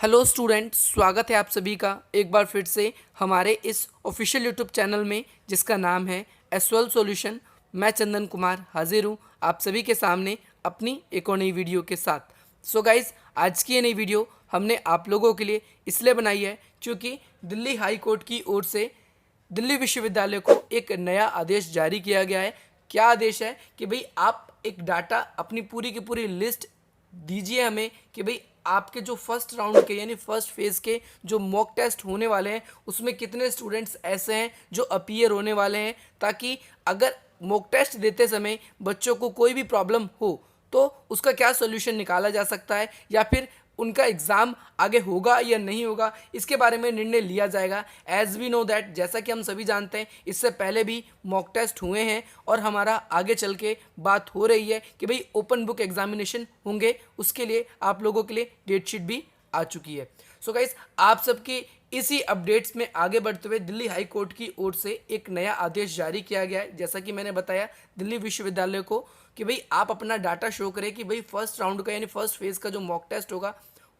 Hello student, स्वागत है आप सभी का एक बार फिर से हमारे इस ऑफिशियल यूट्यूब चैनल में जिसका नाम है एसवेल सॉल्यूशन। मैं चंदन कुमार हाजिर हूँ आप सभी के सामने अपनी एक और नई वीडियो के साथ। सो गाइज, आज की ये नई वीडियो हमने आप लोगों के लिए इसलिए बनाई है क्योंकि दिल्ली हाई कोर्ट की ओर से दिल्ली विश्वविद्यालय को एक नया आदेश जारी किया गया है। क्या आदेश है कि भाई आप एक डाटा अपनी पूरी की पूरी लिस्ट दीजिए हमें कि भाई आपके जो फर्स्ट राउंड के यानी फर्स्ट फेज़ के जो मॉक टेस्ट होने वाले हैं उसमें कितने स्टूडेंट्स ऐसे हैं जो अपीयर होने वाले हैं, ताकि अगर मॉक टेस्ट देते समय बच्चों को कोई भी प्रॉब्लम हो तो उसका क्या सोल्यूशन निकाला जा सकता है या फिर उनका एग्ज़ाम आगे होगा या नहीं होगा, इसके बारे में निर्णय लिया जाएगा। एज वी नो दैट, जैसा कि हम सभी जानते हैं, इससे पहले भी मॉक टेस्ट हुए हैं और हमारा आगे चल के बात हो रही है कि भाई ओपन बुक एग्जामिनेशन होंगे, उसके लिए आप लोगों के लिए डेट शीट भी आ चुकी है। सो गाइस, आप सबकी इसी अपडेट्स में आगे बढ़ते हुए दिल्ली हाई कोर्ट की ओर से एक नया आदेश जारी किया गया है। जैसा कि मैंने बताया दिल्ली विश्वविद्यालय को कि भाई आप अपना डाटा शो करें कि भाई फर्स्ट राउंड का यानी फर्स्ट फेज़ का जो मॉक टेस्ट होगा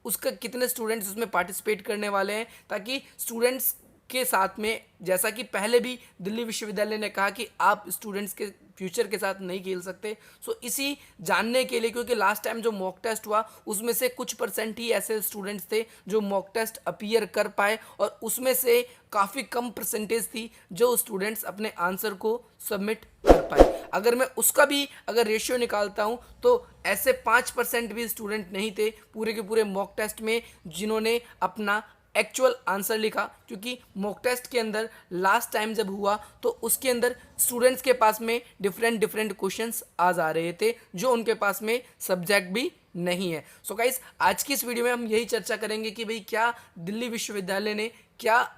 उसका कितने स्टूडेंट्स उसमें पार्टिसिपेट करने वाले हैं, ताकि स्टूडेंट्स के साथ में, जैसा कि पहले भी दिल्ली विश्वविद्यालय ने कहा कि आप स्टूडेंट्स के फ्यूचर के साथ नहीं खेल सकते। सो इसी जानने के लिए, क्योंकि लास्ट टाइम जो मॉक टेस्ट हुआ उसमें से कुछ परसेंट ही ऐसे स्टूडेंट्स थे जो मॉक टेस्ट अपीयर कर पाए और उसमें से काफ़ी कम परसेंटेज थी जो स्टूडेंट्स अपने आंसर को सबमिट कर पाए। अगर मैं उसका भी अगर रेशियो निकालता हूँ तो ऐसे 5% भी स्टूडेंट नहीं थे पूरे के पूरे मॉक टेस्ट में जिन्होंने अपना एक्चुअल आंसर लिखा, क्योंकि मॉक टेस्ट के अंदर लास्ट टाइम जब हुआ तो उसके अंदर स्टूडेंट्स के पास में डिफरेंट क्वेश्चंस आ जा रहे थे जो उनके पास में सब्जेक्ट भी नहीं है। सो गाइस, आज की इस वीडियो में हम यही चर्चा करेंगे कि भाई क्या दिल्ली विश्वविद्यालय ने क्या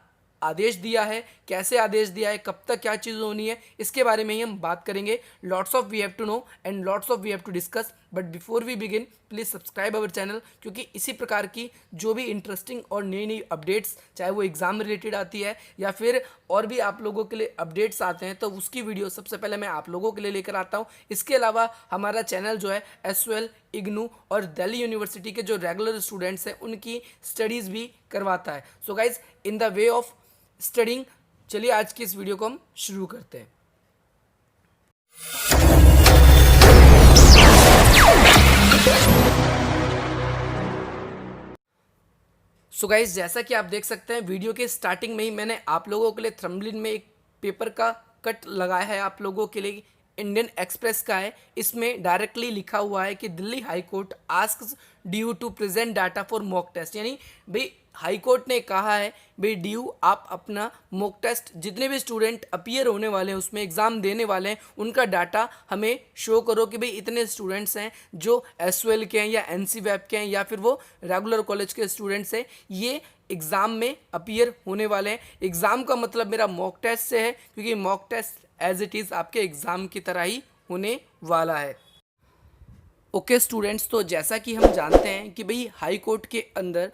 आदेश दिया है, कैसे आदेश दिया है, कब तक क्या चीज़ होनी है, इसके बारे में ही हम बात करेंगे। Lots of we have to know and lots of we have to discuss, but before we begin please subscribe our channel, क्योंकि इसी प्रकार की जो भी इंटरेस्टिंग और नई नई अपडेट्स, चाहे वो एग्ज़ाम रिलेटेड आती है या फिर और भी आप लोगों के लिए अपडेट्स आते हैं, तो उसकी वीडियो सबसे पहले मैं आप लोगों के लिए लेकर आता हूँ। इसके अलावा हमारा चैनल जो है एसवेल, इग्नू और दिल्ली यूनिवर्सिटी के जो रेगुलर स्टूडेंट्स हैं उनकी स्टडीज़ भी करवाता है। So guys, in the way of studying, चलिए आज की इस वीडियो को हम शुरू करते हैं। सो गाइज, जैसा कि आप देख सकते हैं वीडियो के स्टार्टिंग में ही मैंने आप लोगों के लिए थंबनेल में एक पेपर का कट लगाया है आप लोगों के लिए। इंडियन एक्सप्रेस का है, इसमें डायरेक्टली लिखा हुआ है कि Delhi high court asks due to present data for mock test, यानी भाई हाई कोर्ट ने कहा है भाई ड्यू आप अपना मॉक टेस्ट जितने भी स्टूडेंट अपीयर होने वाले हैं उसमें एग्ज़ाम देने वाले हैं उनका डाटा हमें शो करो कि भाई इतने स्टूडेंट्स हैं जो एसवेल के हैं या एनसी वेब के हैं या फिर वो रेगुलर कॉलेज के स्टूडेंट्स हैं, ये एग्ज़ाम में अपीयर होने वाले हैं। एग्ज़ाम का मतलब मेरा मॉक टेस्ट से है, क्योंकि mock test as it is आपके एग्ज़ाम की तरह ही होने वाला है। ओके स्टूडेंट्स, तो जैसा कि हम जानते हैं कि भाई हाई कोर्ट के अंदर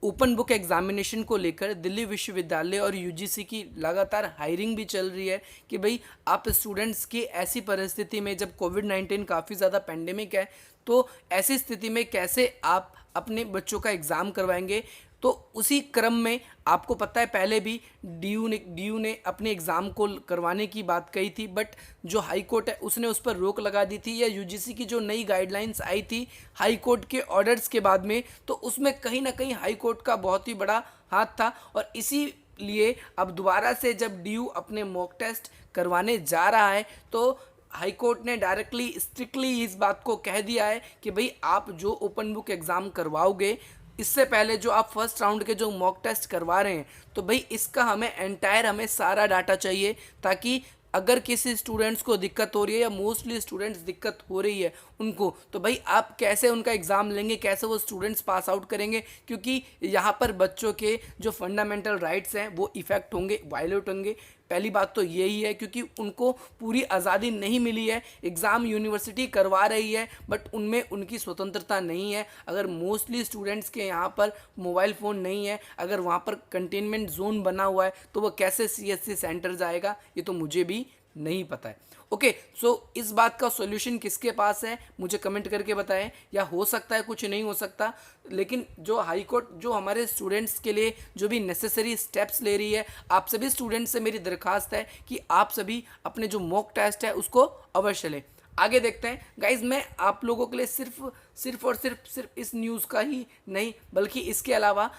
ओपन बुक एग्जामिनेशन को लेकर दिल्ली विश्वविद्यालय और यूजीसी की लगातार हायरिंग भी चल रही है कि भाई आप स्टूडेंट्स की ऐसी परिस्थिति में जब कोविड-19 काफ़ी ज़्यादा पेंडेमिक है तो ऐसी स्थिति में कैसे आप अपने बच्चों का एग्ज़ाम करवाएंगे। तो उसी क्रम में आपको पता है पहले भी डी यू ने अपने एग्ज़ाम को करवाने की बात कही थी, बट जो हाई कोर्ट है उसने उस पर रोक लगा दी थी, या यूजीसी की जो नई गाइडलाइंस आई थी हाई कोर्ट के ऑर्डर्स के बाद में, तो उसमें कहीं ना कहीं हाई कोर्ट का बहुत ही बड़ा हाथ था। और इसीलिए अब दोबारा से जब डी यू अपने मॉक टेस्ट करवाने जा रहा है तो हाई कोर्ट ने डायरेक्टली स्ट्रिक्टली इस बात को कह दिया है कि भाई आप जो ओपन बुक एग्ज़ाम करवाओगे इससे पहले जो आप फर्स्ट राउंड के जो मॉक टेस्ट करवा रहे हैं तो भाई इसका हमें सारा डाटा चाहिए, ताकि अगर किसी स्टूडेंट्स को दिक्कत हो रही है या मोस्टली स्टूडेंट्स दिक्कत हो रही है उनको, तो भाई आप कैसे उनका एग्ज़ाम लेंगे, कैसे वो स्टूडेंट्स पास आउट करेंगे, क्योंकि यहाँ पर बच्चों के जो फंडामेंटल राइट्स हैं वो इफ़ेक्ट होंगे, वायलेट होंगे। पहली बात तो यही है क्योंकि उनको पूरी आज़ादी नहीं मिली है, एग्ज़ाम यूनिवर्सिटी करवा रही है बट उनमें उनकी स्वतंत्रता नहीं है। अगर मोस्टली स्टूडेंट्स के यहाँ पर मोबाइल फ़ोन नहीं है, अगर वहाँ पर कंटेनमेंट जोन बना हुआ है, तो वो कैसे सीएससी सेंटर जाएगा, ये तो मुझे भी नहीं पता है। ओके, सो इस बात का सॉल्यूशन किसके पास है मुझे कमेंट करके बताएं, या हो सकता है कुछ नहीं हो सकता, लेकिन जो हाई कोर्ट जो हमारे स्टूडेंट्स के लिए जो भी नेसेसरी स्टेप्स ले रही है, आप सभी स्टूडेंट्स से मेरी दरख्वास्त है कि आप सभी अपने जो मॉक टेस्ट है उसको अवश्य लें। आगे देखते हैं गाइज, मैं आप लोगों के लिए सिर्फ इस न्यूज़ का ही नहीं बल्कि इसके अलावा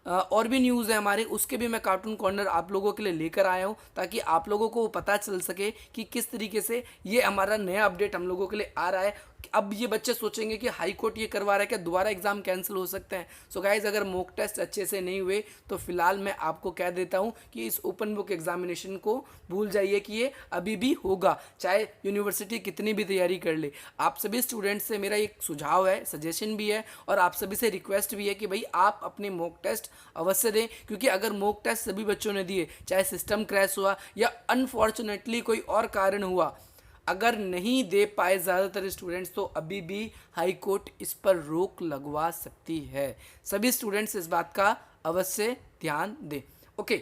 और भी न्यूज़ है हमारे, उसके भी मैं कार्टून कॉर्नर आप लोगों के लिए लेकर आया हूँ, ताकि आप लोगों को पता चल सके कि किस तरीके से ये हमारा नया अपडेट हम लोगों के लिए आ रहा है। अब ये बच्चे सोचेंगे कि हाई कोर्ट ये करवा रहा है, क्या दोबारा एग्जाम कैंसिल हो सकते हैं। सो गाइज, अगर मॉक टेस्ट अच्छे से नहीं हुए तो फिलहाल मैं आपको कह देता हूँ कि इस ओपन बुक एग्जामिनेशन को भूल जाइए कि ये अभी भी होगा, चाहे यूनिवर्सिटी कितनी भी तैयारी कर ले। आप सभी स्टूडेंट्स से मेरा एक सुझाव है, सजेशन भी है, और आप सभी से रिक्वेस्ट भी है कि भाई आप अपने मॉक टेस्ट अवश्य दें, क्योंकि अगर मॉक टेस्ट सभी बच्चों ने दिए, चाहे सिस्टम क्रैश हुआ या अनफॉर्चुनेटली कोई और कारण हुआ, अगर नहीं दे पाए ज़्यादातर स्टूडेंट्स, तो अभी भी हाई कोर्ट इस पर रोक लगवा सकती है। सभी स्टूडेंट्स इस बात का अवश्य ध्यान दें। ओके,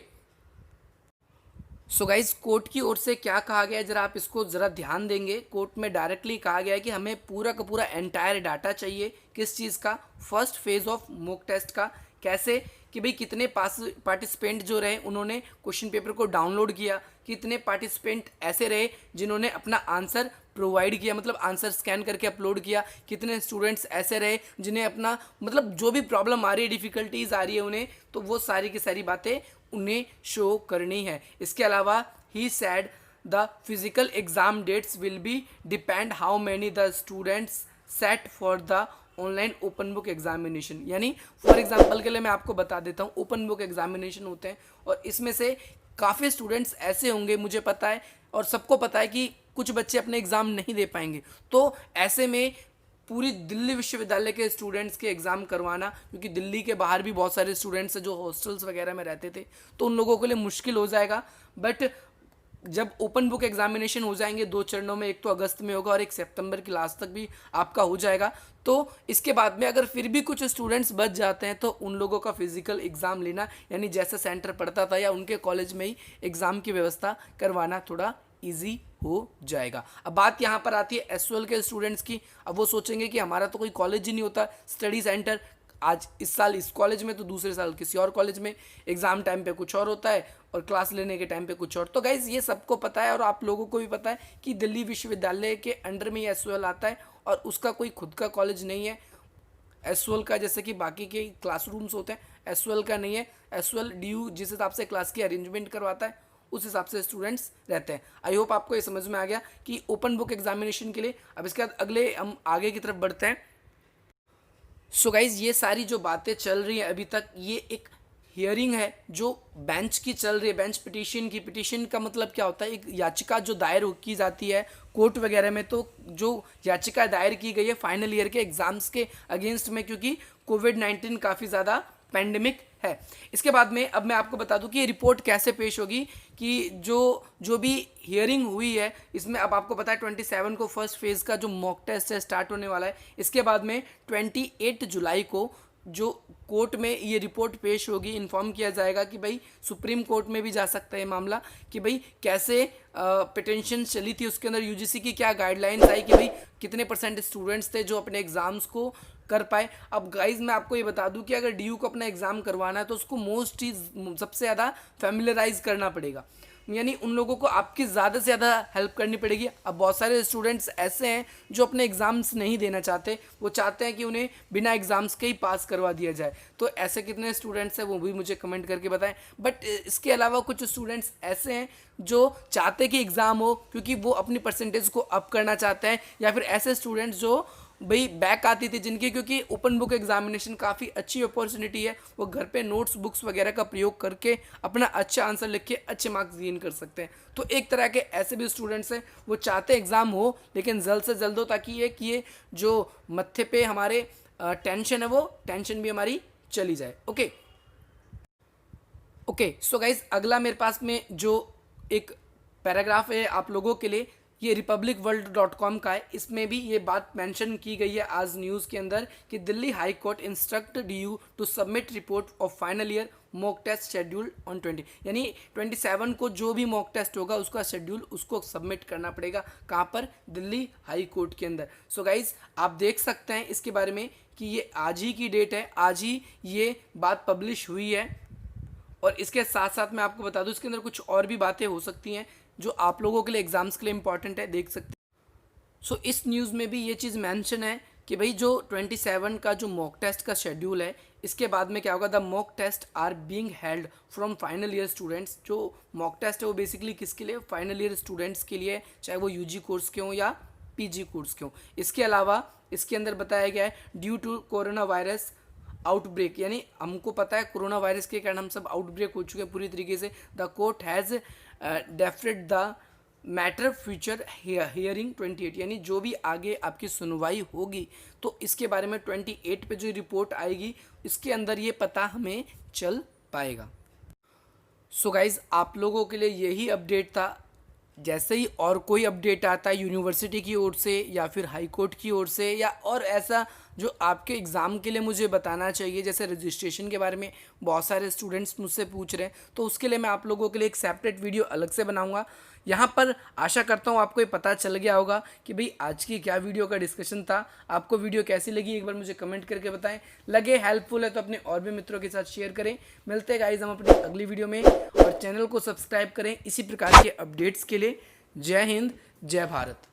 सो गाइज, कोर्ट की ओर से क्या कहा गया है जरा आप इसको ज़रा ध्यान देंगे। कोर्ट में डायरेक्टली कहा गया है कि हमें पूरा का पूरा एंटायर डाटा चाहिए। किस चीज़ का? First phase of mock test का। कैसे? कि भाई कितने पार्टिसिपेंट जो रहे उन्होंने क्वेश्चन पेपर को डाउनलोड किया, कितने पार्टिसिपेंट ऐसे रहे जिन्होंने अपना आंसर प्रोवाइड किया, मतलब आंसर स्कैन करके अपलोड किया, कितने स्टूडेंट्स ऐसे रहे जिन्हें अपना मतलब जो भी प्रॉब्लम आ रही है, डिफ़िकल्टीज आ रही है उन्हें, तो वो सारी की सारी बातें उन्हें शो करनी है। इसके अलावा he said the physical exam dates will be depend how many the students set for the online open book examination. यानी फॉर एग्जांपल के लिए मैं आपको बता देता हूँ, ओपन बुक एग्जामिनेशन होते हैं और इसमें से काफ़ी स्टूडेंट्स ऐसे होंगे, मुझे पता है और सबको पता है कि कुछ बच्चे अपने एग्ज़ाम नहीं दे पाएंगे। तो ऐसे में पूरी दिल्ली विश्वविद्यालय के स्टूडेंट्स के एग्ज़ाम करवाना, क्योंकि दिल्ली के बाहर भी बहुत सारे स्टूडेंट्स हैं जो हॉस्टल्स वगैरह में रहते थे, तो उन लोगों के लिए मुश्किल हो जाएगा। बट जब ओपन बुक एग्जामिनेशन हो जाएंगे 2 चरणों में, एक तो अगस्त में होगा और एक सितंबर के लास्ट तक भी आपका हो जाएगा, तो इसके बाद में अगर फिर भी कुछ स्टूडेंट्स बच जाते हैं तो उन लोगों का फिजिकल एग्ज़ाम लेना, यानी जैसा सेंटर पड़ता था या उनके कॉलेज में ही एग्ज़ाम की व्यवस्था करवाना थोड़ा ईजी हो जाएगा। अब बात यहाँ पर आती है एसओएल के स्टूडेंट्स की। अब वो सोचेंगे कि हमारा तो कोई कॉलेज ही नहीं होता, स्टडी सेंटर आज इस साल इस कॉलेज में तो दूसरे साल किसी और कॉलेज में, एग्ज़ाम टाइम पे कुछ और होता है और क्लास लेने के टाइम पे कुछ और। तो गाइज़ ये सबको पता है और आप लोगों को भी पता है कि दिल्ली विश्वविद्यालय के अंडर में ये एसओएल आता है और उसका कोई खुद का कॉलेज नहीं है। एसओएल का जैसे कि बाकी के क्लासरूम्स होते हैं, एसओएल का नहीं है। एसओएल डीयू जिस हिसाब से क्लास की अरेंजमेंट करवाता है उस हिसाब से स्टूडेंट्स रहते हैं। आई होप आपको ये समझ में आ गया कि ओपन बुक एग्जामिनेशन के लिए। अब इसके बाद अगले हम आगे की तरफ बढ़ते हैं। सो गाइज ये सारी जो बातें चल रही हैं अभी तक, ये एक हियरिंग है जो बेंच की चल रही है, बेंच पिटीशन की। पिटीशन का मतलब क्या होता है? एक याचिका जो दायर की जाती है कोर्ट वगैरह में। तो जो याचिका दायर की गई है फाइनल ईयर के एग्जाम्स के अगेंस्ट में, क्योंकि कोविड-19 काफ़ी ज़्यादा पैंडेमिक है। इसके बाद में अब मैं आपको बता दूं कि ये रिपोर्ट कैसे पेश होगी, कि जो भी हियरिंग हुई है इसमें अब आपको पता है 27 को फर्स्ट फेज़ का जो मॉक टेस्ट है स्टार्ट होने वाला है। इसके बाद में 28 जुलाई को जो कोर्ट में ये रिपोर्ट पेश होगी, इन्फॉर्म किया जाएगा कि भाई सुप्रीम कोर्ट में भी जा सकता है मामला, कि भाई कैसे पिटिशन चली थी, उसके अंदर यूजीसी की क्या गाइडलाइंस आई, कि भाई कितने % स्टूडेंट्स थे जो अपने एग्ज़ाम्स को कर पाए। अब गाइज मैं आपको ये बता दूं कि अगर डीयू को अपना एग्ज़ाम करवाना है तो उसको मोस्ट चीज़ सबसे ज़्यादा फैमिलराइज करना पड़ेगा, यानी उन लोगों को आपकी ज़्यादा से ज़्यादा हेल्प करनी पड़ेगी। अब बहुत सारे स्टूडेंट्स ऐसे हैं जो अपने एग्ज़ाम्स नहीं देना चाहते, वो चाहते हैं कि उन्हें बिना एग्ज़ाम्स के ही पास करवा दिया जाए। तो ऐसे कितने स्टूडेंट्स हैं वो भी मुझे कमेंट करके बताएं। बट इसके अलावा कुछ स्टूडेंट्स ऐसे हैं जो चाहते कि एग्ज़ाम हो क्योंकि वो अपनी परसेंटेज को अप करना चाहते हैं, या फिर ऐसे स्टूडेंट्स जो भाई बैक आती थी जिनकी, क्योंकि ओपन बुक एग्जामिनेशन काफ़ी अच्छी अपॉर्चुनिटी है, वो घर पे नोट्स बुक्स वगैरह का प्रयोग करके अपना अच्छा आंसर लिख के अच्छे मार्क्स गेन कर सकते हैं। तो एक तरह के ऐसे भी स्टूडेंट्स हैं वो चाहते एग्ज़ाम हो लेकिन जल्द से जल्द हो, ताकि ये जो मत्थे पे हमारे टेंशन है वो टेंशन भी हमारी चली जाए। ओके सो गाइज अगला मेरे पास में जो एक पैराग्राफ है आप लोगों के लिए, ये republicworld.com का है। इसमें भी ये बात मेंशन की गई है आज न्यूज़ के अंदर कि Delhi high court instructed you to submit report of final year mock test schedule on 20, यानी 27 को जो भी मॉक टेस्ट होगा उसका शेड्यूल उसको सबमिट करना पड़ेगा। कहाँ पर? दिल्ली हाई कोर्ट के अंदर। सो गाइज आप देख सकते हैं इसके बारे में कि ये आज ही की डेट है, आज ही ये बात पब्लिश हुई है। और इसके साथ साथ मैं आपको बता दूं इसके अंदर कुछ और भी बातें हो सकती हैं जो आप लोगों के लिए एग्जाम्स के लिए इंपॉर्टेंट है, देख सकते हैं। सो इस न्यूज़ में भी ये चीज़ मेंशन है कि भाई जो 27 का जो मॉक टेस्ट का शेड्यूल है इसके बाद में क्या होगा, the mock test are being held from final year students. जो मॉक टेस्ट है वो बेसिकली किसके लिए? फाइनल ईयर स्टूडेंट्स के लिए, चाहे वो यूजी कोर्स के हों या पीजी कोर्स के हों। इसके अलावा इसके अंदर बताया गया है due to corona virus outbreak, यानी हमको पता है कोरोना वायरस के कारण हम सब आउटब्रेक हो चुके हैं पूरी तरीके से। The court has deferred the matter future hearing 28, यानी जो भी आगे आपकी सुनवाई होगी तो इसके बारे में 28 पे जो रिपोर्ट आएगी इसके अंदर ये पता हमें चल पाएगा। सो गाइज आप लोगों के लिए यही अपडेट था। जैसे ही और कोई अपडेट आता है यूनिवर्सिटी की ओर से या फिर हाई कोर्ट की ओर से या और ऐसा जो आपके एग्ज़ाम के लिए मुझे बताना चाहिए, जैसे रजिस्ट्रेशन के बारे में बहुत सारे स्टूडेंट्स मुझसे पूछ रहे हैं, तो उसके लिए मैं आप लोगों के लिए एक सेपरेट वीडियो अलग से बनाऊंगा। यहाँ पर आशा करता हूँ आपको ये पता चल गया होगा कि भाई आज की क्या वीडियो का डिस्कशन था। आपको वीडियो कैसी लगी एक बार मुझे कमेंट करके बताएं। लगे हेल्पफुल है तो अपने और भी मित्रों के साथ शेयर करें। मिलते हैं गाइस हम अपनी अगली वीडियो में, और चैनल को सब्सक्राइब करें इसी प्रकार के अपडेट्स के लिए। जय हिंद, जय भारत।